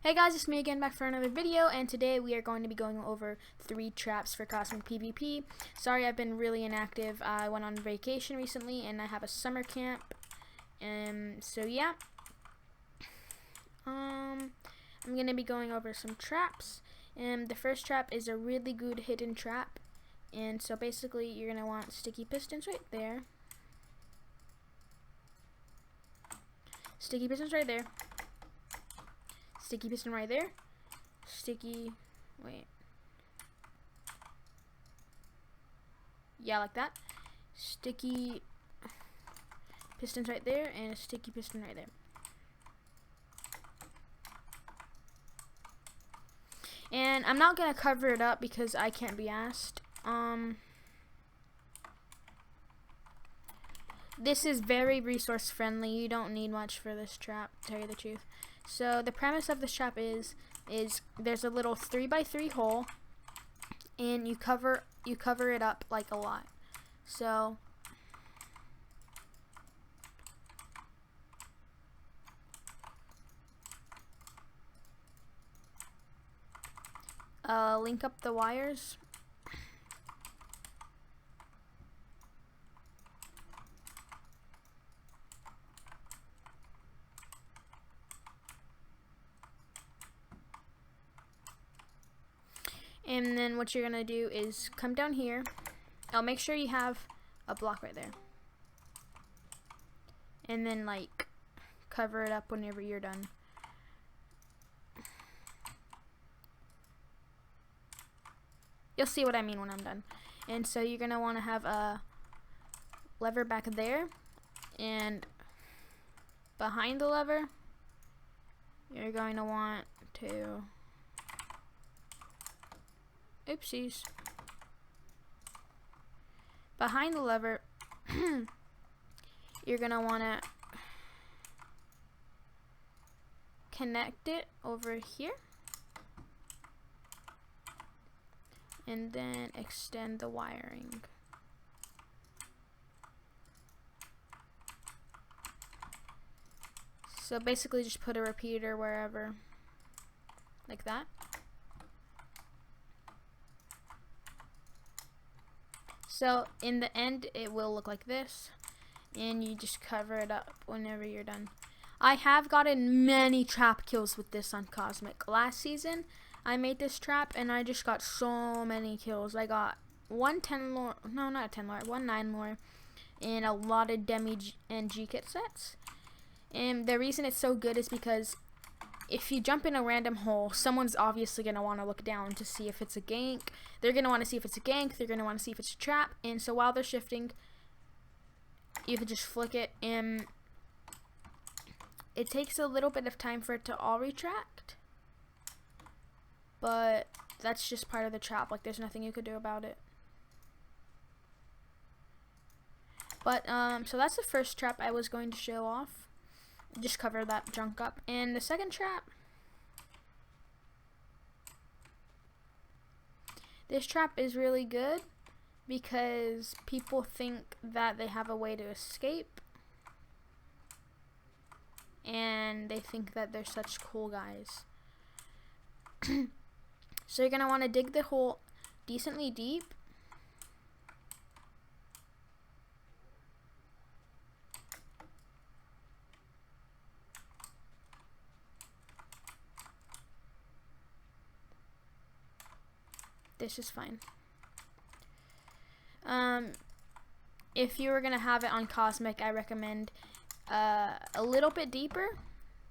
Hey guys, it's me again back for another video, and today we are going to be going over 3 traps for Cosmic PvP. Sorry, I've been really inactive. I went on vacation recently and I have a summer camp. So yeah. I'm going to be going over some traps. And the first trap is a really good hidden trap. And so basically you're going to want sticky pistons right there. Sticky pistons right there. Sticky piston right there. Yeah, like that. Sticky pistons right there, and a sticky piston right there. And I'm not gonna cover it up because I can't be asked. This is very resource friendly. You don't need much for this trap, to tell you the truth. So the premise of this trap is there's a little 3x3 hole, and you cover it up like a lot. So link up the wires. And then what you're gonna do is come down here. Make sure you have a block right there. And then like cover it up whenever you're done. You'll see what I mean when I'm done. And so you're gonna want to have a lever back there, and behind the lever you're going to want to oopsies. Behind the lever, you're going to want to connect it over here. And then extend the wiring. So basically just put a repeater wherever. Like that. So in the end it will look like this, and you just cover it up whenever you're done. I have gotten many trap kills with this on Cosmic. Last season I made this trap and I just got so many kills. I got one 10 lore, no not a 10 lore, one 9 lore, and a lot of Demi and G kit sets. And the reason it's so good is because if you jump in a random hole, someone's obviously going to want to look down to see if it's a gank. They're going to want to see if it's a gank. They're going to want to see if it's a trap. And so while they're shifting, you can just flick it, and it takes a little bit of time for it to all retract. But that's just part of the trap. Like, there's nothing you could do about it. But, so that's the first trap I was going to show off. Just cover that junk up. And the second trap, this trap is really good because people think that they have a way to escape, and they think that they're such cool guys. So you're going to want to dig the hole decently deep. This is fine. If you were gonna have it on Cosmic, I recommend a little bit deeper,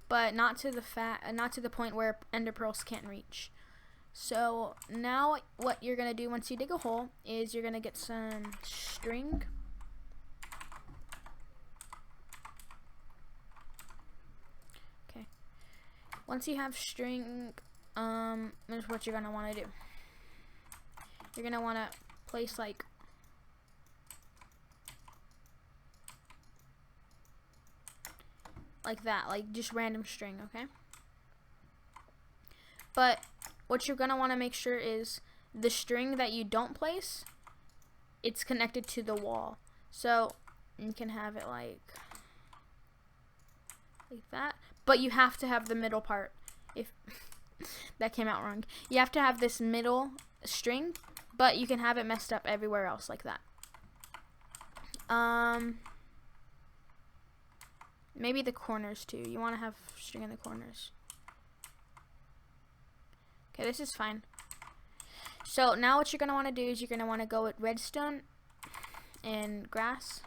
but not to the point where ender pearls can't reach. So now what you're gonna do once you dig a hole is you're gonna get some string. Okay. Once you have string, here's what you're gonna want to do. You're going to want to place like that, like just random string, okay? But what you're going to want to make sure is the string that you don't place, it's connected to the wall. So you can have it like that, but you have to have the middle part. If that came out wrong. You have to have this middle string, but you can have it messed up everywhere else like that. Maybe the corners too. You want to have string in the corners. Okay, this is fine. So now what you're going to want to do is you're going to want to go with redstone and grass.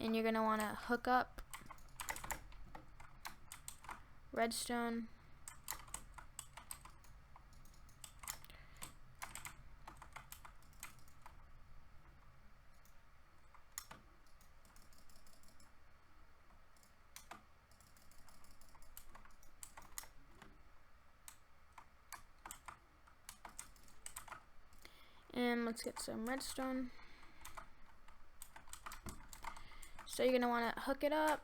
And you're going to want to hook up redstone, and let's get some redstone. So you're going to want to hook it up.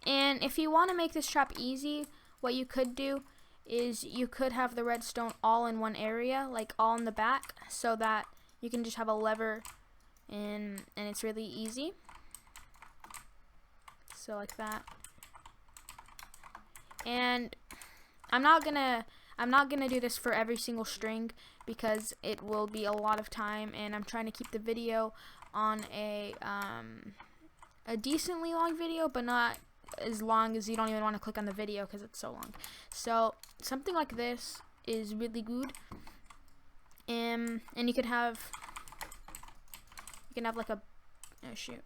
And if you want to make this trap easy, what you could do is you could have the redstone all in one area, like all in the back, so that you can just have a lever and it's really easy. So like that. And I'm not gonna do this for every single string because it will be a lot of time, and I'm trying to keep the video on a decently long video, but not as long as you don't even want to click on the video because it's so long. So something like this is really good, and you can have like a, oh shoot,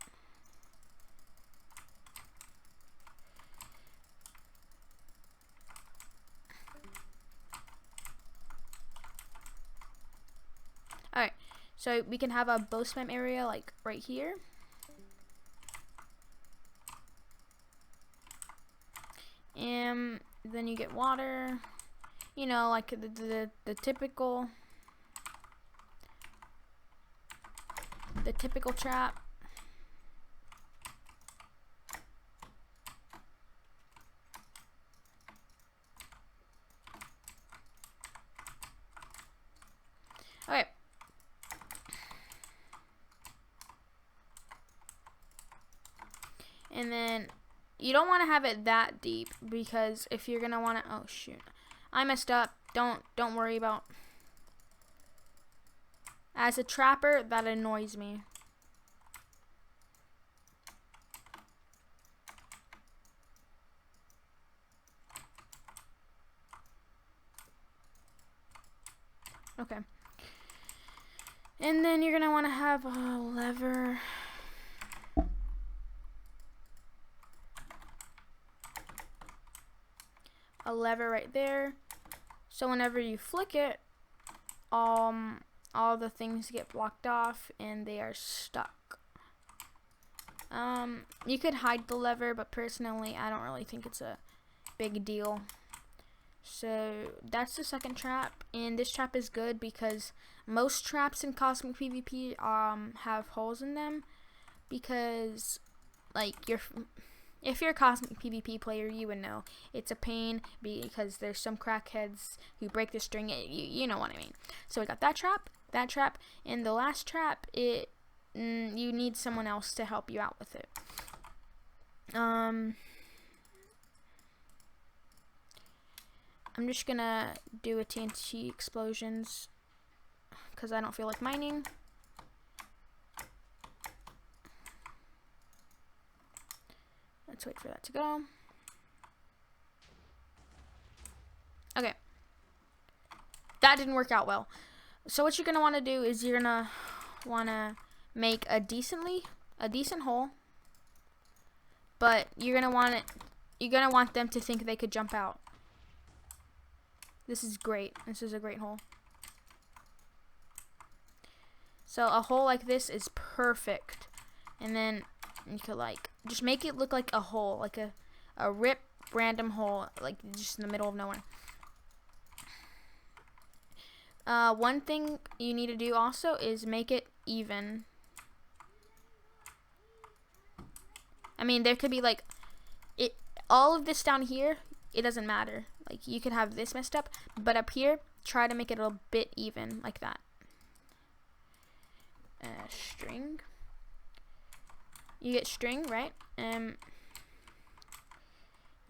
alright, so we can have a bow spam area like right here. And then you get water, you know, like the typical trap. Okay. And then you don't want to have it that deep, because if you're gonna want to, oh shoot, I messed up. Don't worry about. As a trapper, that annoys me. Okay. And then you're gonna want to have a lever. A lever right there, so whenever you flick it, all the things get blocked off and they are stuck. You could hide the lever, but personally I don't really think it's a big deal. So that's the second trap, and this trap is good because most traps in Cosmic PvP have holes in them, because like if you're a Cosmic PvP player, you would know it's a pain because there's some crackheads who break the string. You know what I mean. So we got that trap, and the last trap, you need someone else to help you out with it. I'm just gonna do a TNT explosions because I don't feel like mining. Let's wait for that to go. Okay. That didn't work out well. So what you're going to want to do is you're going to want to make a decent hole. But you're going to want them to think they could jump out. This is great. This is a great hole. So a hole like this is perfect. And then you could like just make it look like a hole, like a rip random hole, like just in the middle of nowhere. One thing you need to do also is make it even. I mean, there could be like all of this down here, it doesn't matter. Like you could have this messed up, but up here, try to make it a bit even, like that. String. You get string, right?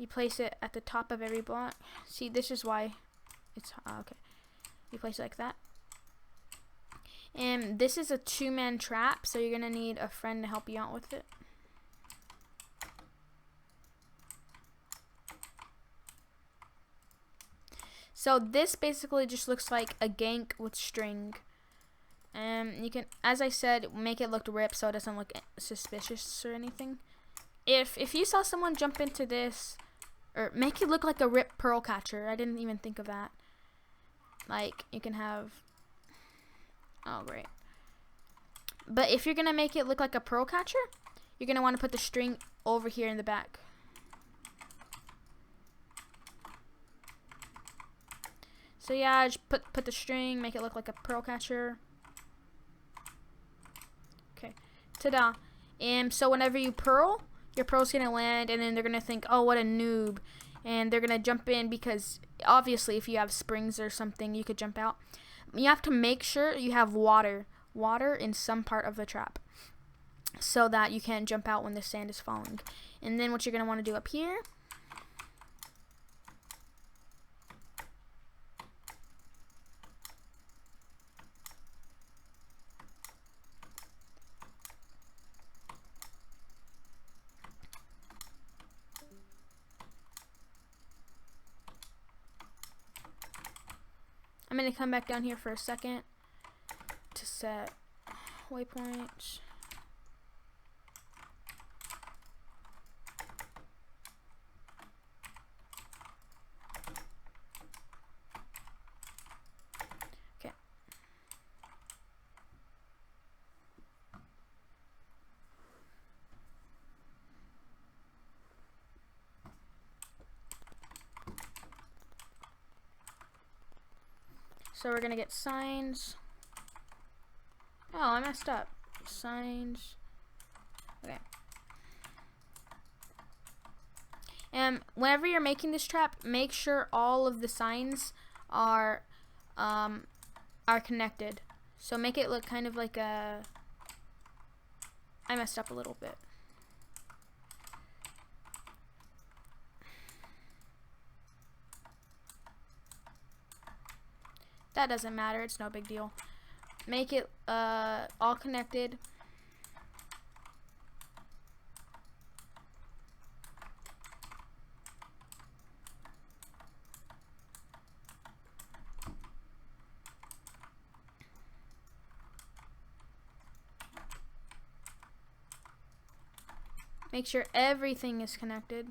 You place it at the top of every block. See, this is why it's okay. You place it like that. And this is a 2-man trap, so you're gonna need a friend to help you out with it. So this basically just looks like a gank with string. And you can, as I said, make it look ripped so it doesn't look suspicious or anything. If you saw someone jump into this, or make it look like a ripped pearl catcher. I didn't even think of that. Like, you can have, oh great. But if you're gonna make it look like a pearl catcher, you're gonna want to put the string over here in the back. So yeah, just put the string, make it look like a pearl catcher. Okay, ta-da. And so whenever you pearl, your pearl's gonna land, and then they're gonna think, oh, what a noob. And they're gonna jump in because obviously if you have springs or something, you could jump out. You have to make sure you have water in some part of the trap so that you can't jump out when the sand is falling. And then what you're gonna want to do up here, I'm going to come back down here for a second to set waypoints. Okay. So we're gonna get signs. Oh, I messed up. Signs. Okay. And whenever you're making this trap, make sure all of the signs are connected. So make it look kind of like a. I messed up a little bit. That doesn't matter, it's no big deal. Make it all connected. Make sure everything is connected.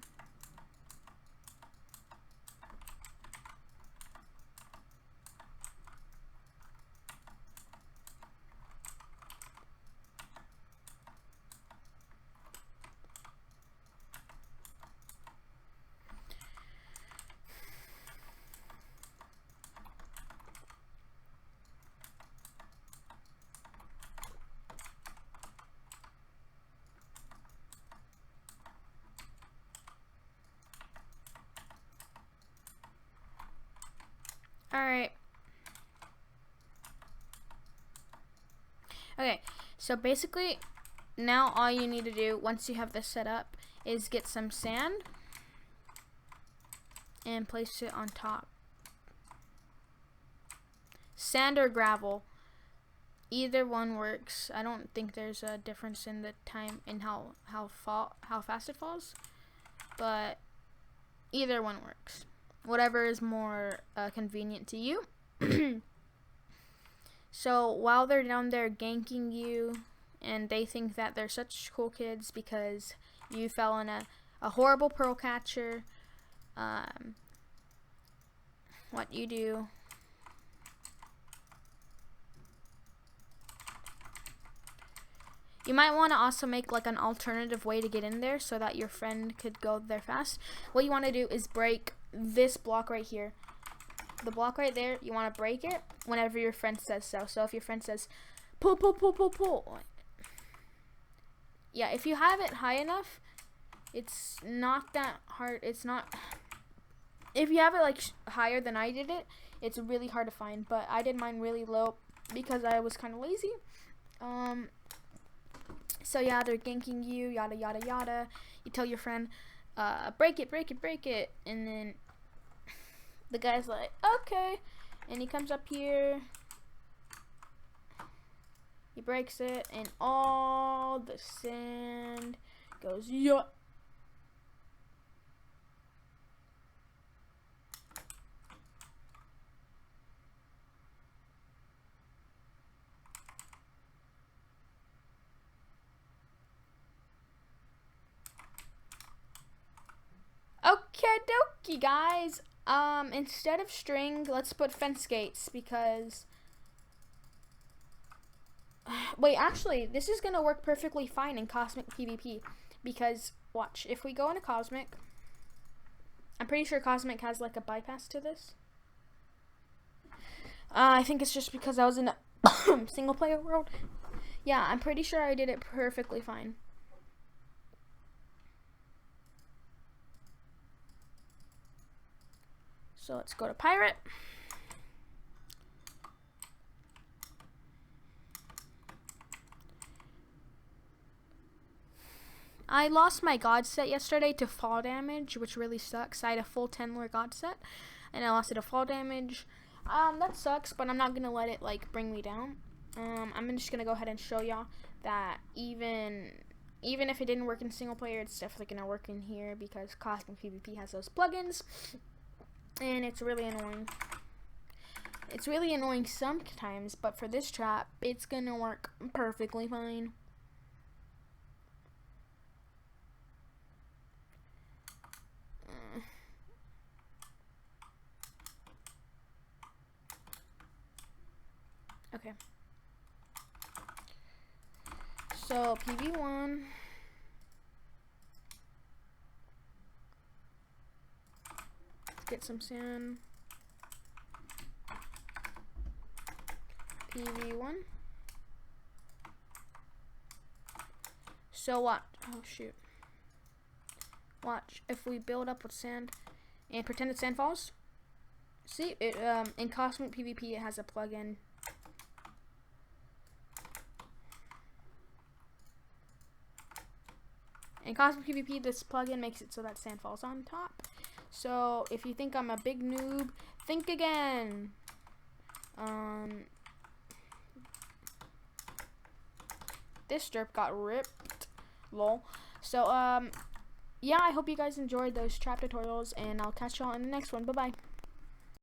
Alright. Okay, so basically, now all you need to do, once you have this set up, is get some sand and place it on top. Sand or gravel. Either one works. I don't think there's a difference in the time in how fast it falls, but either one works. Whatever is more convenient to you. So while they're down there ganking you, and they think that they're such cool kids because you fell in a horrible pearl catcher, what you do, you might want to also make like an alternative way to get in there so that your friend could go there fast. What you want to do is break this block right here. The block right there, you want to break it whenever your friend says so. So if your friend says, pull, pull, pull, pull, pull. Yeah, if you have it high enough, it's not that hard. It's not. If you have it like higher than I did it, it's really hard to find. But I did mine really low because I was kind of lazy. So yeah, they're ganking you, yada yada yada. You tell your friend, break it, break it, break it. And then the guy's like, okay. And he comes up here. He breaks it, and all the sand goes, yeah. Okay, dokie, guys. Instead of string, let's put fence gates because. Wait, actually, this is gonna work perfectly fine in Cosmic PvP because watch, if we go into Cosmic, I'm pretty sure Cosmic has like a bypass to this. I think it's just because I was in a single player world. Yeah, I'm pretty sure I did it perfectly fine. So let's go to pirate. I lost my god set yesterday to fall damage, which really sucks. I had a full 10 lore god set, and I lost it to fall damage. That sucks, but I'm not gonna let it like bring me down. I'm just gonna go ahead and show y'all that even if it didn't work in single player, it's definitely gonna work in here because Cosmic PvP has those plugins, and it's really annoying. It's really annoying sometimes, but for this trap, it's gonna work perfectly fine. Okay. So PV1. Let's get some sand. PV1. So what? Oh shoot. Watch, if we build up with sand and pretend it's sand falls. See, it in Cosmic PvP it has a plugin. In Cosmic PvP, this plugin makes it so that sand falls on top. So if you think I'm a big noob, think again. This derp got ripped. Lol. So yeah, I hope you guys enjoyed those trap tutorials, and I'll catch y'all in the next one. Bye bye.